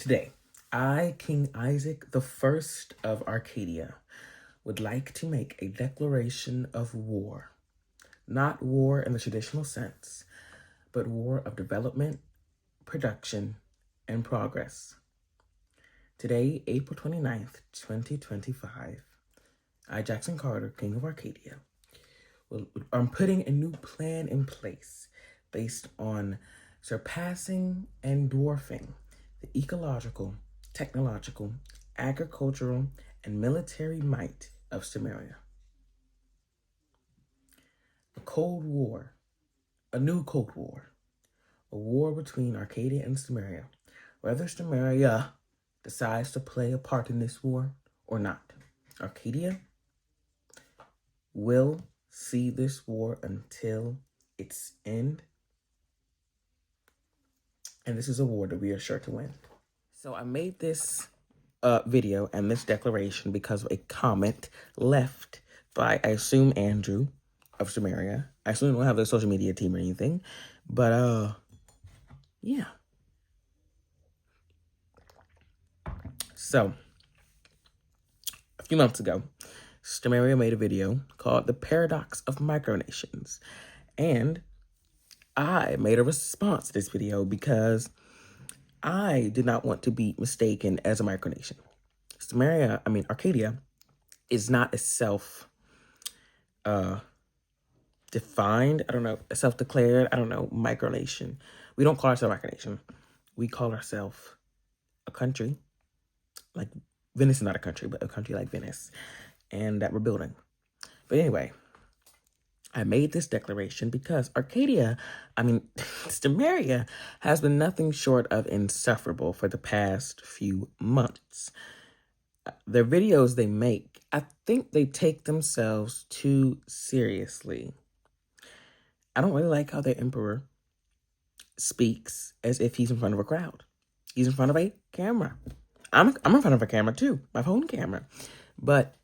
Today, I, King Isaac the First of Arcadia, would like to make a declaration of war. Not war in the traditional sense, but war of development, production, and progress. Today, April 29th, 2025, I, Jackson Carter, King of Arcadia, I'm putting a new plan in place based on surpassing and dwarfing the ecological, technological, agricultural, and military might of Sumeria. A Cold War, a new Cold War, a war between Arcadia and Sumeria, whether Sumeria decides to play a part in this war or not. Arcadia will see this war until its end, and this is a war that we are sure to win. So I made this video and this declaration because of a comment left by, I assume, Andrew of Sumeria. I assume they don't have their social media team or anything, but yeah. So a few months ago, Sumeria made a video called "The Paradox of Micronations," and I made a response to this video because I did not want to be mistaken as a micronation. Arcadia is not a self-defined, a self-declared, micronation. We don't call ourselves a micronation. We call ourselves a country. Like, Venice is not a country, but a country like Venice, and that we're building. But anyway, I made this declaration because Sumeria has been nothing short of insufferable for the past few months. Their videos they make, I think they take themselves too seriously. I don't really like how their emperor speaks as if he's in front of a crowd. He's in front of a camera. I'm in front of a camera too, my phone camera. But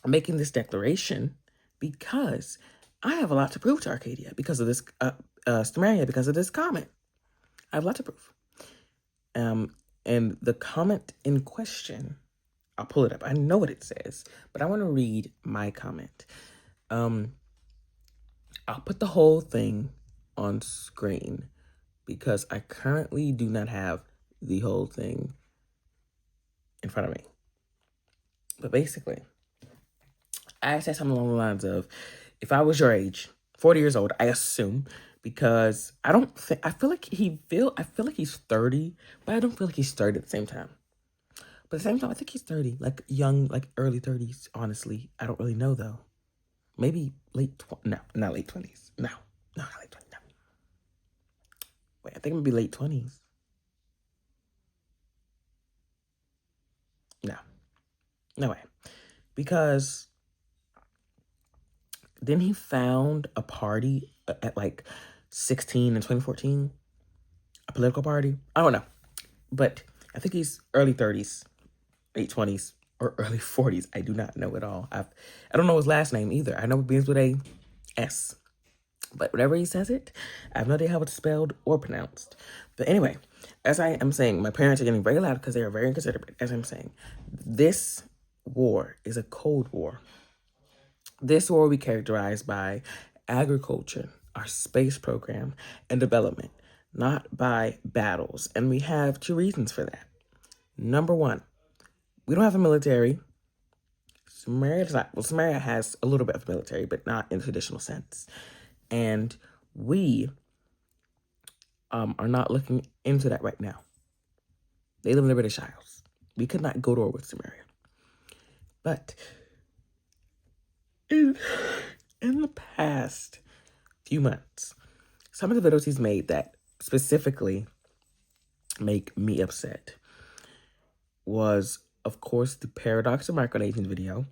I'm making this declaration because I have a lot to prove to Arcadia because of this, Sumeria, because of this comment. I have a lot to prove. And the comment in question, I'll pull it up. I know what it says, but I want to read my comment. I'll put the whole thing on screen because I currently do not have the whole thing in front of me. But basically, I said something along the lines of, if I was your age, 40 years old, I assume, because I feel like he's 30, but I don't feel like he's 30 at the same time. But at the same time, I think he's 30, like young, like early 30s, honestly. I don't really know, though. Maybe not late 20s. No, not late 20s, no. Wait, I think it would be late 20s. No way. Because then he found a party at like 16 in 2014, a political party. I don't know. But I think he's early 30s, late 20s, or early 40s. I do not know at all. I don't know his last name either. I know it begins with a S. But whenever he says it, I have no idea how it's spelled or pronounced. But anyway, as I am saying, my parents are getting very loud because they are very inconsiderate. As I'm saying, this war is a Cold War. This war will be characterized by agriculture, our space program, and development, not by battles. And we have two reasons for that. Number one, we don't have a military. Sumeria has a little bit of military, but not in the traditional sense. And we are not looking into that right now. They live in the British Isles. We could not go to war with Sumeria. But in the past few months, some of the videos he's made that specifically make me upset was, of course, the Paradox of Micronations video.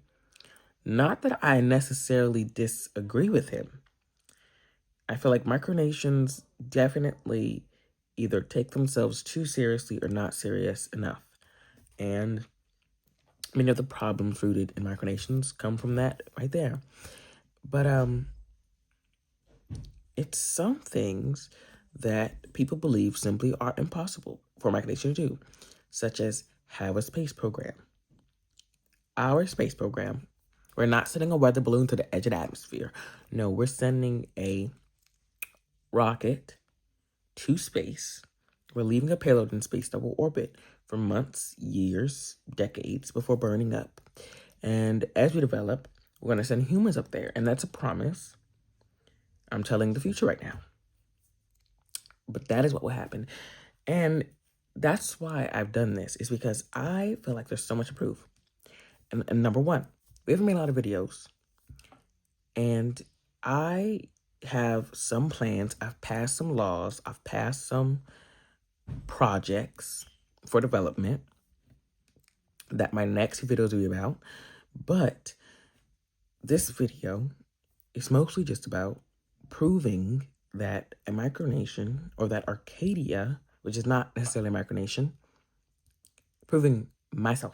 Not that I necessarily disagree with him. I feel like micronations definitely either take themselves too seriously or not serious enough. And many of the problems rooted in micronations come from that right there. But it's some things that people believe simply are impossible for a micronation to do, such as have a space program. Our space program, we're not sending a weather balloon to the edge of the atmosphere. No, we're sending a rocket to space. We're leaving a payload in space that will orbit for months, years, decades before burning up. And as we develop, we're going to send humans up there. And that's a promise. I'm telling the future right now. But that is what will happen. And that's why I've done this, is because I feel like there's so much to prove. And number one, we haven't made a lot of videos. And I have some plans. I've passed some laws. I've passed some projects for development that my next videos will be about. But this video is mostly just about proving that a micronation, or that Arcadia, which is not necessarily a micronation, proving myself